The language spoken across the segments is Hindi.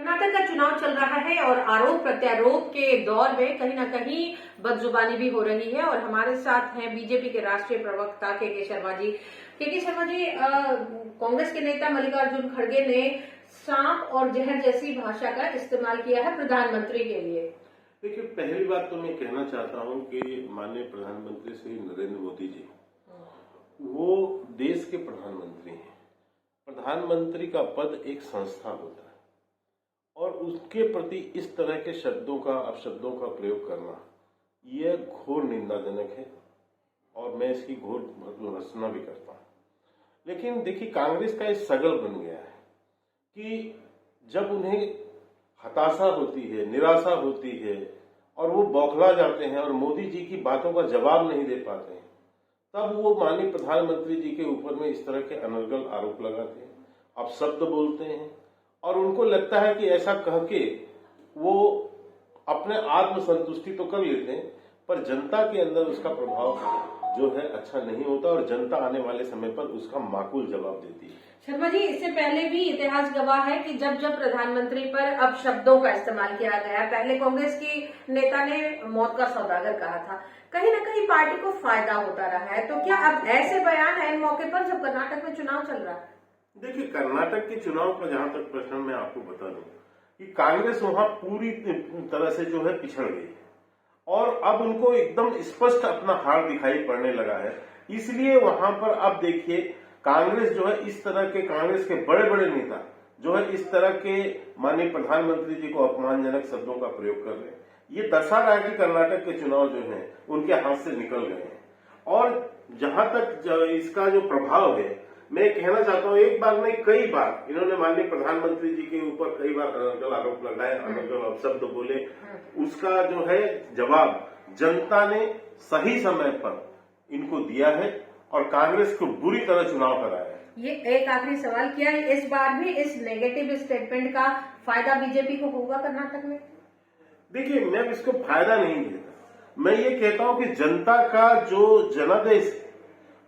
कर्नाटक का चुनाव चल रहा है और आरोप प्रत्यारोप के दौर में कहीं ना कहीं बदजुबानी भी हो रही है और हमारे साथ हैं बीजेपी के राष्ट्रीय प्रवक्ता के शर्मा जी। के शर्मा जी, कांग्रेस के नेता मल्लिकार्जुन खड़गे ने सांप और जहर जैसी भाषा का इस्तेमाल किया है प्रधानमंत्री के लिए। देखिए, पहली बात तो मैं कहना चाहता हूं कि माननीय प्रधानमंत्री श्री नरेंद्र मोदी जी वो देश के प्रधानमंत्री हैं। प्रधानमंत्री का पद एक संस्था होता है और उसके प्रति इस तरह के शब्दों का अपशब्दों का प्रयोग करना यह घोर निंदाजनक है और मैं इसकी घोर भर्त्सना भी करता हूं। लेकिन देखिए, कांग्रेस का एक सगल बन गया है कि जब उन्हें हताशा होती है, निराशा होती है और वो बौखला जाते हैं और मोदी जी की बातों का जवाब नहीं दे पाते हैं, तब वो माननीय प्रधानमंत्री जी के ऊपर में इस तरह के अनर्गल आरोप लगाते हैं, अपशब्द बोलते हैं और उनको लगता है कि ऐसा कह के वो अपने आत्मसंतुष्टि तो कर लेते हैं, पर जनता के अंदर उसका प्रभाव जो है अच्छा नहीं होता और जनता आने वाले समय पर उसका माकूल जवाब देती है। शर्मा जी, इससे पहले भी इतिहास गवाह है कि जब जब प्रधानमंत्री पर अब शब्दों का इस्तेमाल किया गया, पहले कांग्रेस की नेता ने मौत का सौदागर कहा था, कहीं न कहीं पार्टी को फायदा होता रहा है। तो क्या अब ऐसे बयान ऐन मौके पर जब कर्नाटक में चुनाव चल रहा है? देखिए, कर्नाटक के चुनाव का जहां तक प्रश्न मैं आपको बता दूं कि कांग्रेस वहां पूरी तरह से जो है पिछड़ गई है और अब उनको एकदम स्पष्ट अपना हार दिखाई पड़ने लगा है। इसलिए वहां पर अब देखिए, कांग्रेस जो है इस तरह के कांग्रेस के बड़े बड़े नेता जो है इस तरह के माननीय प्रधानमंत्री जी को अपमानजनक शब्दों का प्रयोग कर रहे हैं। ये दर्शा रहा है कि कर्नाटक के चुनाव जो है उनके हाथ से निकल गए हैं और जहां तक इसका जो प्रभाव है, मैं कहना चाहता हूं, एक बार नहीं कई बार इन्होंने माननीय प्रधानमंत्री जी के ऊपर कई बार अनर्गल आरोप लगाए, अनर्गल अपशब्द बोले। उसका जो है जवाब जनता ने सही समय पर इनको दिया है और कांग्रेस को बुरी तरह चुनाव कराया है। ये एक आखिरी सवाल, क्या इस बार भी इस नेगेटिव स्टेटमेंट का फायदा बीजेपी को होगा कर्नाटक में? देखिए, मैं इसको फायदा नहीं देता, मैं ये कहता हूं कि जनता का जो जनादेश है,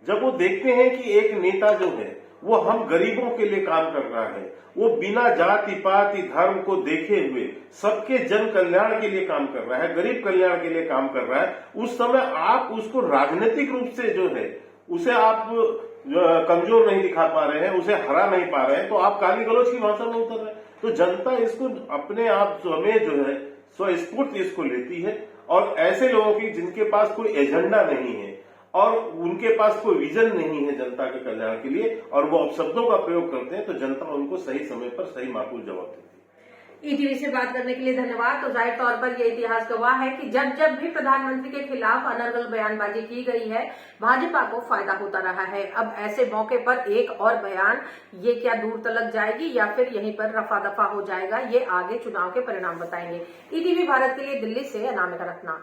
जब वो देखते हैं कि एक नेता जो है वो हम गरीबों के लिए काम कर रहा है, वो बिना जाति पाति धर्म को देखे हुए सबके जन कल्याण के लिए काम कर रहा है, गरीब कल्याण के लिए काम कर रहा है, उस समय आप उसको राजनीतिक रूप से जो है उसे आप कमजोर नहीं दिखा पा रहे हैं, उसे हरा नहीं पा रहे हैं, तो आप गाली गलौज की भाषा में उतर रहे हैं। तो जनता इसको अपने आप में जो है स्वस्फूर्त इसको लेती है और ऐसे लोगों की जिनके पास कोई एजेंडा नहीं है और उनके पास कोई विजन नहीं है जनता के कल्याण के लिए और वो अपशब्दों का प्रयोग करते हैं, तो जनता उनको सही समय पर सही माकूल जवाब देती है। ईटीवी से बात करने के लिए धन्यवाद। तो जाहिर तौर पर यह इतिहास गवाह है कि जब जब भी प्रधानमंत्री के खिलाफ अनर्गल बयानबाजी की गई है, भाजपा को फायदा होता रहा है। अब ऐसे मौके पर एक और बयान, ये क्या दूर तलक जाएगी या फिर यहीं पर रफा दफा हो जाएगा, ये आगे चुनाव के परिणाम बताएंगे। ईटीवी भारत के लिए दिल्ली से अनामिका रत्ना।